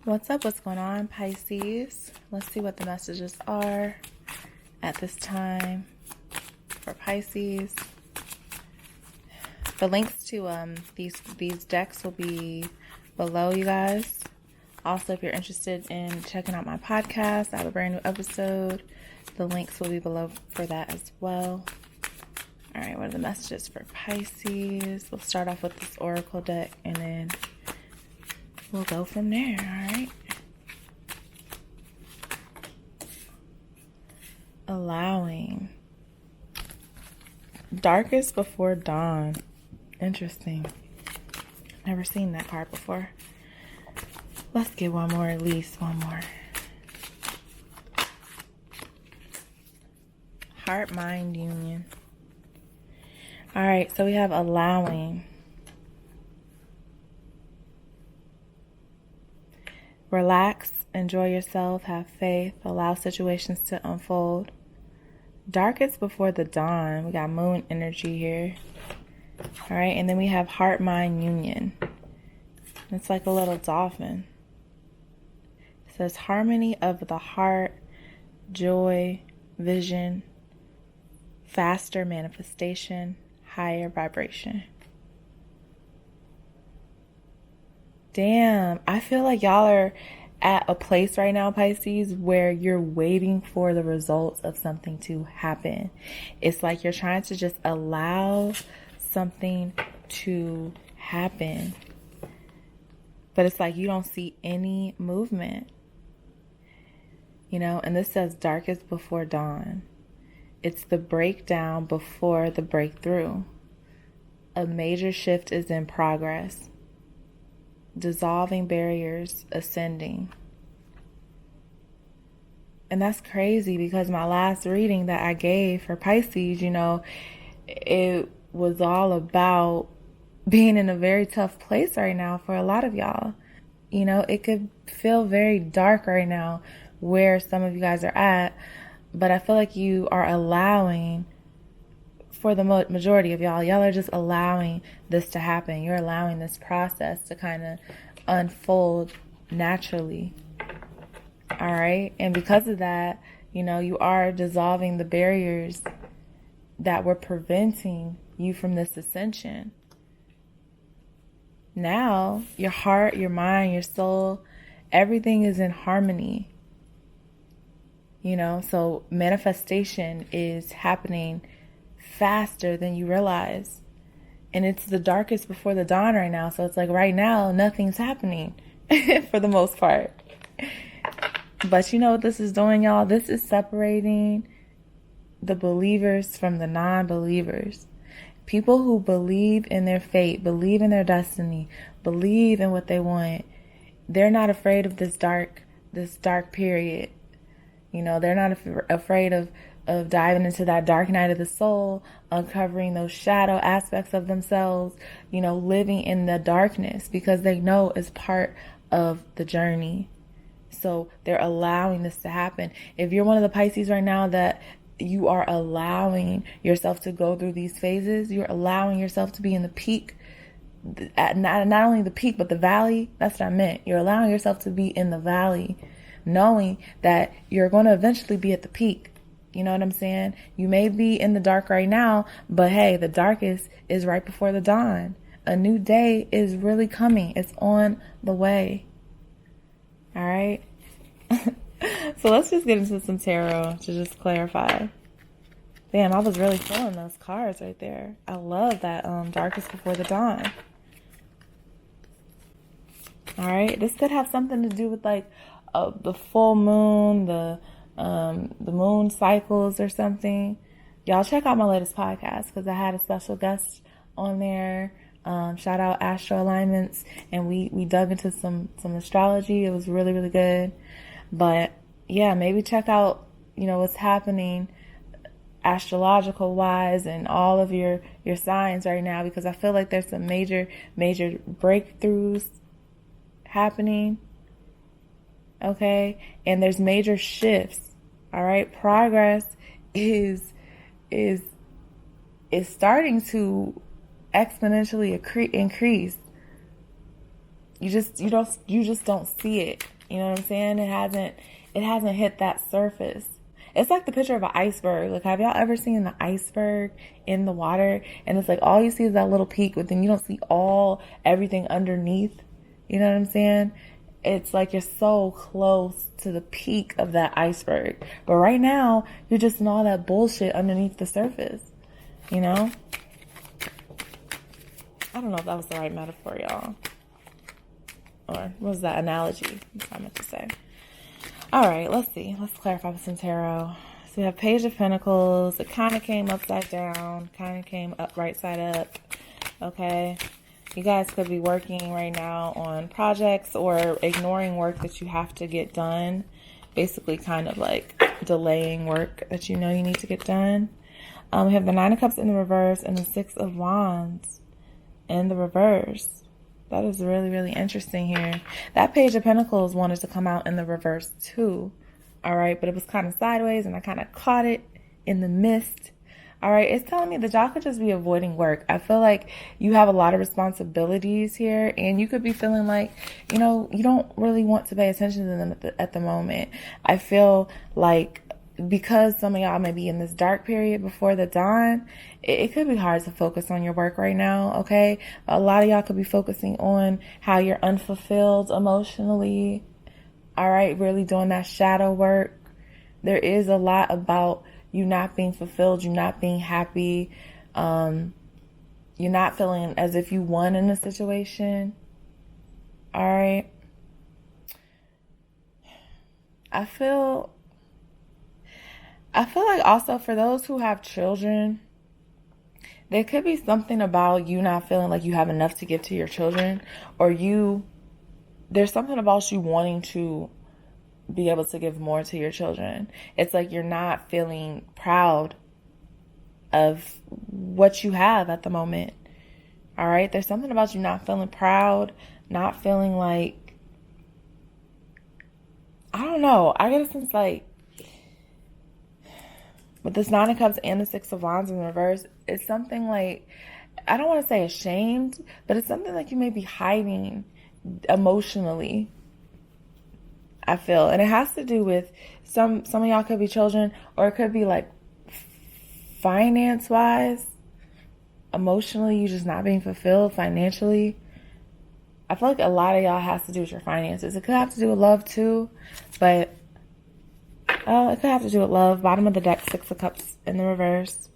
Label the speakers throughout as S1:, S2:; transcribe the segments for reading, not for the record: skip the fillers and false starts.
S1: What's up? What's going on, Pisces? Let's see what the messages are at this time for Pisces. The links to these decks will be below, you guys. Also, if you're interested in checking out my podcast, I have a brand new episode. The links will be below for that as well. All right, what are the messages for Pisces? We'll start off with this oracle deck and then we'll go from there, all right? Allowing. Darkest before dawn. Interesting. Never seen that card before. Let's get one more, at least one more. Heart-mind union. All right, so we have allowing. Relax, enjoy yourself, have faith, allow situations to unfold. Darkest before the dawn. We got moon energy here. All right, and then we have heart-mind union. It's like a little dolphin. It says harmony of the heart, joy, vision, faster manifestation, higher vibration. Damn, I feel like y'all are at a place right now, Pisces, where you're waiting for the results of something to happen. It's like you're trying to just allow something to happen. But it's like you don't see any movement. You know, and this says darkest before dawn. It's the breakdown before the breakthrough. A major shift is in progress. Dissolving barriers, ascending. And that's crazy because my last reading that I gave for Pisces, you know, it was all about being in a very tough place right now for a lot of y'all. You know, it could feel very dark right now where some of you guys are at, but I feel like you are allowing, for the majority of y'all are just allowing this to happen. You're allowing this process to kind of unfold naturally. All right. And because of that, you know, you are dissolving the barriers that were preventing you from this ascension. Now, your heart, your mind, your soul, everything is in harmony. You know, so manifestation is happening faster than you realize. And it's the darkest before the dawn right now. So it's like right now, nothing's happening for the most part. But you know what this is doing, y'all? This is separating the believers from the non-believers. People who believe in their fate, believe in their destiny, believe in what they want. They're not afraid of this dark period. You know, they're not afraid of diving into that dark night of the soul, uncovering those shadow aspects of themselves, you know, living in the darkness because they know it's part of the journey. So they're allowing this to happen. If you're one of the Pisces right now that you are allowing yourself to go through these phases, you're allowing yourself to be in the peak, at not only the peak, but the valley. That's what I meant. You're allowing yourself to be in the valley, knowing that you're going to eventually be at the peak. You know what I'm saying? You may be in the dark right now, but hey, the darkest is right before the dawn. A new day is really coming. It's on the way. All right. So let's just get into some tarot to just clarify. Damn, I was really feeling those cards right there. I love that darkest before the dawn. All right. This could have something to do with like the full moon, the moon cycles or something. Y'all check out my latest podcast because I had a special guest on there. Shout out Astro Alignments, and we dug into some astrology. It was really, really good. But yeah, maybe check out, you know, what's happening astrological wise and all of your signs right now, because I feel like there's some major breakthroughs happening. Okay, and there's major shifts. All right, progress is starting to exponentially increase. You just don't see it. You know what I'm saying? It hasn't hit that surface. It's like the picture of an iceberg. Like, have y'all ever seen the iceberg in the water? And it's like all you see is that little peak, but then you don't see everything underneath. You know what I'm saying? It's like you're so close to the peak of that iceberg. But right now, you're just in all that bullshit underneath the surface. You know? I don't know if that was the right metaphor, y'all. Or what was that analogy? That's what I meant to say. All right, let's see. Let's clarify with some tarot. So we have Page of Pentacles. It kind of came upside down, kind of came up right side up. Okay. You guys could be working right now on projects or ignoring work that you have to get done. Basically kind of like delaying work that you know you need to get done. We have the Nine of Cups in the reverse and the Six of Wands in the reverse. That is really, really interesting here. That Page of Pentacles wanted to come out in the reverse too. All right, but it was kind of sideways and I kind of caught it in the mist. All right, it's telling me that y'all could just be avoiding work. I feel like you have a lot of responsibilities here and you could be feeling like, you know, you don't really want to pay attention to them at the moment. I feel like because some of y'all may be in this dark period before the dawn, it could be hard to focus on your work right now, okay? A lot of y'all could be focusing on how you're unfulfilled emotionally, all right? Really doing that shadow work. There is a lot about you not being fulfilled, you not being happy, you're not feeling as if you won in a situation, all right? I feel like also for those who have children, there could be something about you not feeling like you have enough to give to your children, or there's something about you wanting to be able to give more to your children. It's like you're not feeling proud of what you have at the moment. All right? There's something about you not feeling proud, not feeling like, I don't know. I get a sense like, with this Nine of Cups and the Six of Wands in reverse, it's something like, I don't want to say ashamed, but it's something like you may be hiding emotionally, I feel. And it has to do with some of y'all could be children, or it could be like finance-wise, emotionally, you just not being fulfilled financially. I feel like a lot of y'all has to do with your finances. It could have to do with love too, but it could have to do with love. Bottom of the deck, Six of Cups in the reverse.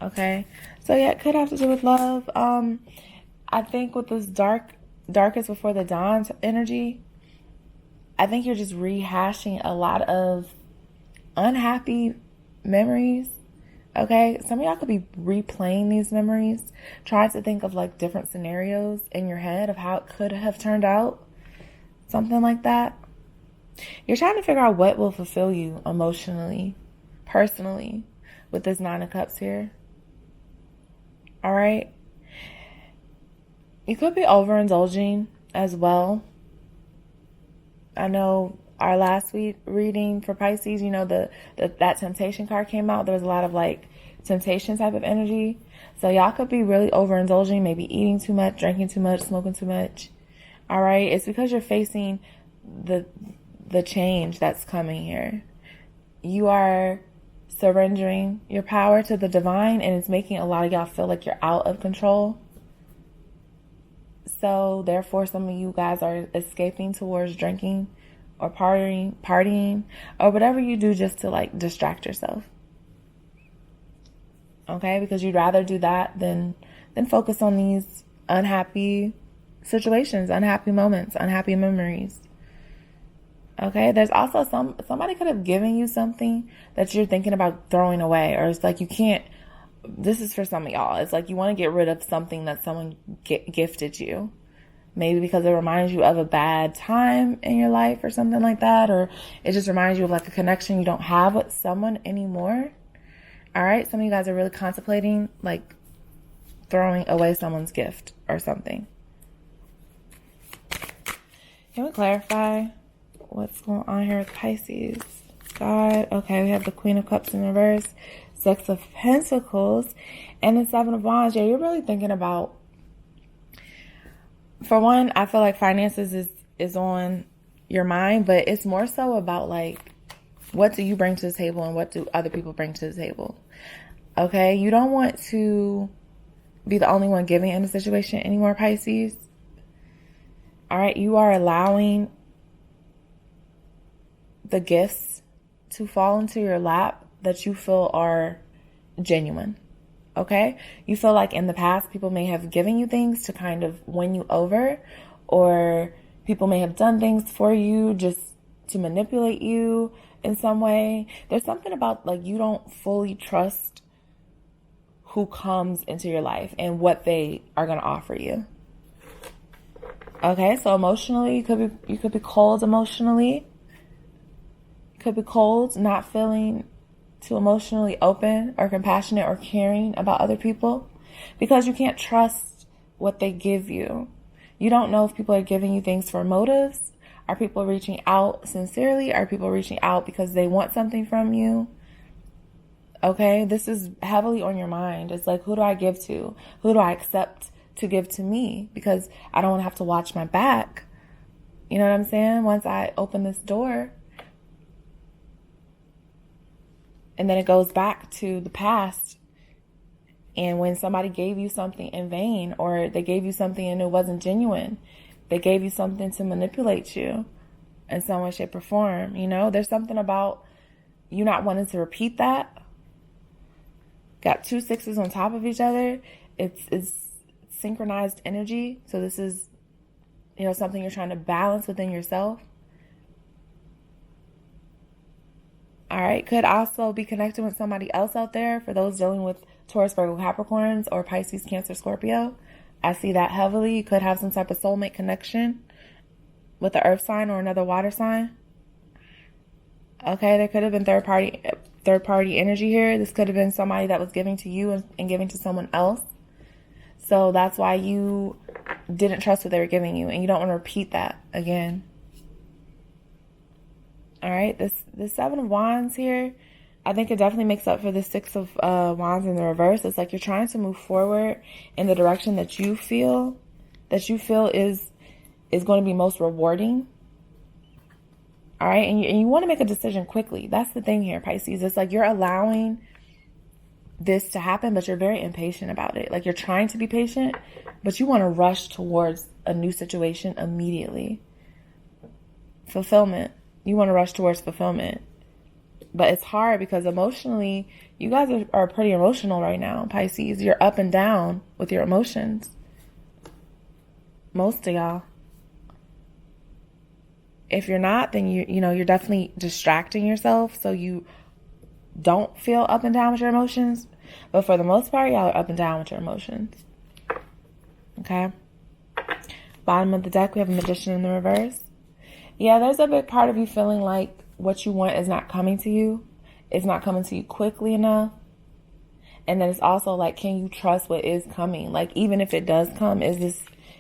S1: Okay. So yeah, it could have to do with love. I think with this darkest before the dawn energy, I think you're just rehashing a lot of unhappy memories. Okay. Some of y'all could be replaying these memories, trying to think of like different scenarios in your head of how it could have turned out. Something like that. You're trying to figure out what will fulfill you emotionally, personally, with this Nine of Cups here. All right. You could be overindulging as well. I know our last week reading for Pisces, you know, that temptation card came out. There was a lot of like temptation type of energy. So y'all could be really overindulging, maybe eating too much, drinking too much, smoking too much. All right. It's because you're facing the change that's coming here. You are surrendering your power to the divine, and it's making a lot of y'all feel like you're out of control. So therefore, some of you guys are escaping towards drinking or partying or whatever you do just to like distract yourself. Okay? Because you'd rather do that than focus on these unhappy situations, unhappy moments, unhappy memories. Okay, there's also somebody could have given you something that you're thinking about throwing away, or it's like you can't, this is for some of y'all. It's like you want to get rid of something that someone gifted you. Maybe because it reminds you of a bad time in your life or something like that, or it just reminds you of like a connection you don't have with someone anymore. All right, some of you guys are really contemplating like throwing away someone's gift or something. Can we clarify what's going on here with Pisces? God. Okay, we have the Queen of Cups in reverse, Six of Pentacles, and the Seven of Wands. Yeah, you're really thinking about, for one, I feel like finances is on your mind, but it's more so about like, what do you bring to the table and what do other people bring to the table? Okay, you don't want to be the only one giving in the situation anymore, Pisces. All right, you are allowing the gifts to fall into your lap that you feel are genuine. Okay, you feel like in the past people may have given you things to kind of win you over, or people may have done things for you just to manipulate you in some way. There's something about like you don't fully trust who comes into your life and what they are going to offer you. Okay, so emotionally, you could be cold emotionally. You could be cold, not feeling too emotionally open or compassionate or caring about other people because you can't trust what they give you. You don't know if people are giving you things for motives. Are people reaching out sincerely? Are people reaching out because they want something from you? Okay, this is heavily on your mind. It's like, who do I give to? Who do I accept to give to me? Because I don't want to have to watch my back. You know what I'm saying? Once I open this door, and then it goes back to the past. And when somebody gave you something in vain, or they gave you something and it wasn't genuine, they gave you something to manipulate you in some way, shape, or form. You know, there's something about you not wanting to repeat that. Got 2 6s on top of each other. It's synchronized energy. So this is, you know, something you're trying to balance within yourself. All right, could also be connected with somebody else out there for those dealing with Taurus, Virgo, Capricorns, or Pisces, Cancer, Scorpio. I see that heavily. You could have some type of soulmate connection with the earth sign or another water sign. Okay, there could have been third party energy here. This could have been somebody that was giving to you and giving to someone else. So that's why you didn't trust what they were giving you, and you don't want to repeat that again. All right, this 7 of Wands here, I think it definitely makes up for the 6 of Wands in the reverse. It's like you're trying to move forward in the direction that you feel is going to be most rewarding. All right, and you want to make a decision quickly. That's the thing here, Pisces. It's like you're allowing this to happen, but you're very impatient about it. Like you're trying to be patient, but you want to rush towards a new situation immediately. Fulfillment. You want to rush towards fulfillment. But it's hard because emotionally, you guys are pretty emotional right now, Pisces. You're up and down with your emotions. Most of y'all. If you're not, then you're definitely distracting yourself so you don't feel up and down with your emotions. But for the most part, y'all are up and down with your emotions. Okay? Bottom of the deck, we have a Magician in the reverse. Yeah, there's a big part of you feeling like what you want is not coming to you. It's not coming to you quickly enough. And then it's also like, can you trust what is coming? Like, even if it does come, is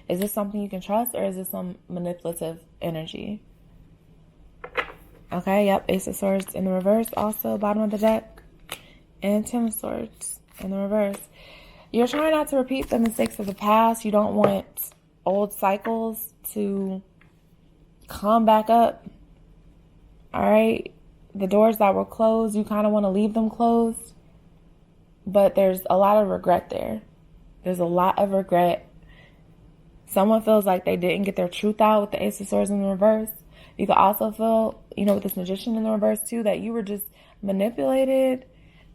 S1: this something you can trust, or is this some manipulative energy? Okay, yep, Ace of Swords in the reverse, also bottom of the deck. And 10 of Swords in the reverse. You're trying not to repeat the mistakes of the past. You don't want old cycles to come back up. All right, the doors that were closed, you kind of want to leave them closed, but there's a lot of regret there. There's a lot of regret. Someone feels like they didn't get their truth out with the Ace of Swords in the reverse. You could also feel, with this Magician in the reverse too, that you were just manipulated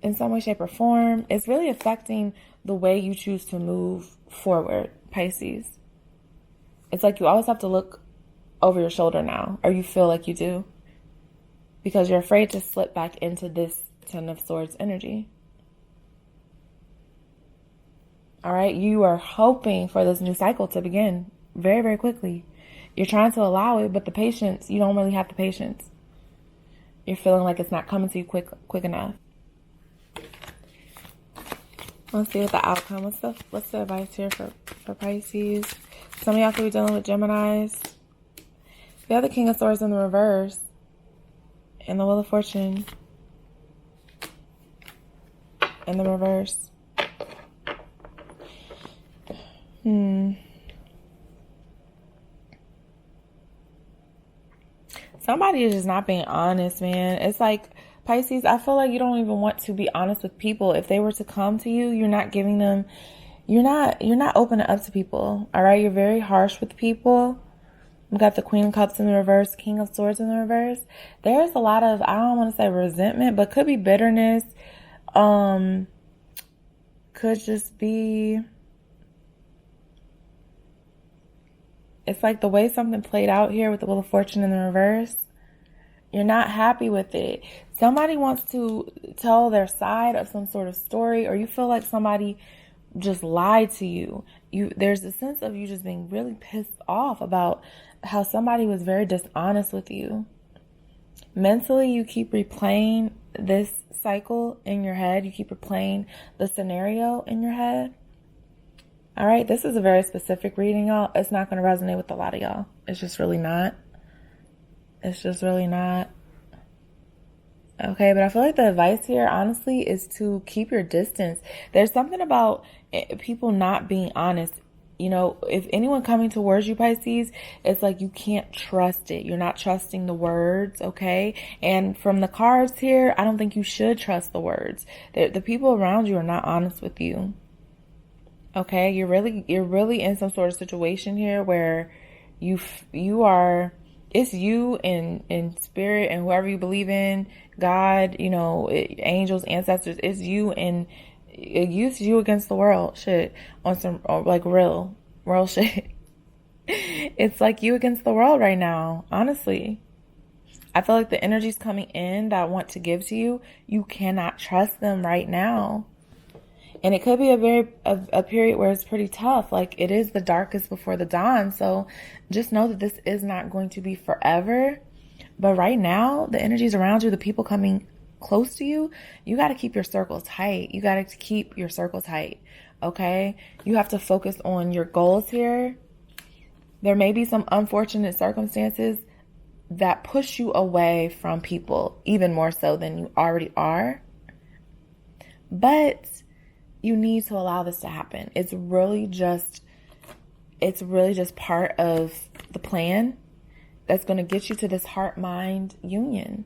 S1: in some way, shape, or form. It's really affecting the way you choose to move forward, Pisces. It's like you always have to look over your shoulder now, or you feel like you do, because you're afraid to slip back into this 10 of Swords energy. All right, you are hoping for this new cycle to begin very, very quickly. You're trying to allow it, but the patience, you don't really have the patience. You're feeling like it's not coming to you quick enough. Let's see what the outcome. What's the advice here for Pisces? Some of y'all could be dealing with Geminis. We have the King of Swords in the reverse, and the Wheel of Fortune in the reverse. Somebody is just not being honest, man. It's like, Pisces, I feel like you don't even want to be honest with people. If they were to come to you, you're not giving them, you're not opening up to people. All right. You're very harsh with people. We got the Queen of Cups in the reverse, King of Swords in the reverse. There's a lot of, I don't want to say resentment, but could be bitterness. Could just be, it's like the way something played out here with the Wheel of Fortune in the reverse. You're not happy with it. Somebody wants to tell their side of some sort of story, or you feel like somebody just lied to you. There's a sense of you just being really pissed off about how somebody was very dishonest with you. Mentally, you keep replaying this cycle in your head. You keep replaying the scenario in your head. All right, this is a very specific reading, y'all. It's not going to resonate with a lot of y'all. It's just really not. It's just really not. Okay, but I feel like the advice here, honestly, is to keep your distance. There's something about people not being honest. You know, if anyone coming towards you, Pisces, it's like you can't trust it. You're not trusting the words, okay? And from the cards here, I don't think you should trust the words. The people around you are not honest with you. Okay, you're really in some sort of situation here where you are, it's you in spirit and whoever you believe in, God, you know, angels, ancestors, it's you against the world shit on some like real shit. It's like you against the world right now, honestly. I feel like the energies coming in that want to give to you, you cannot trust them right now. And it could be a period where it's pretty tough. Like, it is the darkest before the dawn. So just know that this is not going to be forever. But right now, the energies around you, the people coming close to you, you got to keep your circle tight. You got to keep your circle tight. Okay? You have to focus on your goals here. There may be some unfortunate circumstances that push you away from people, even more so than you already are. But you need to allow this to happen. It's really just part of the plan that's going to get you to this heart-mind union.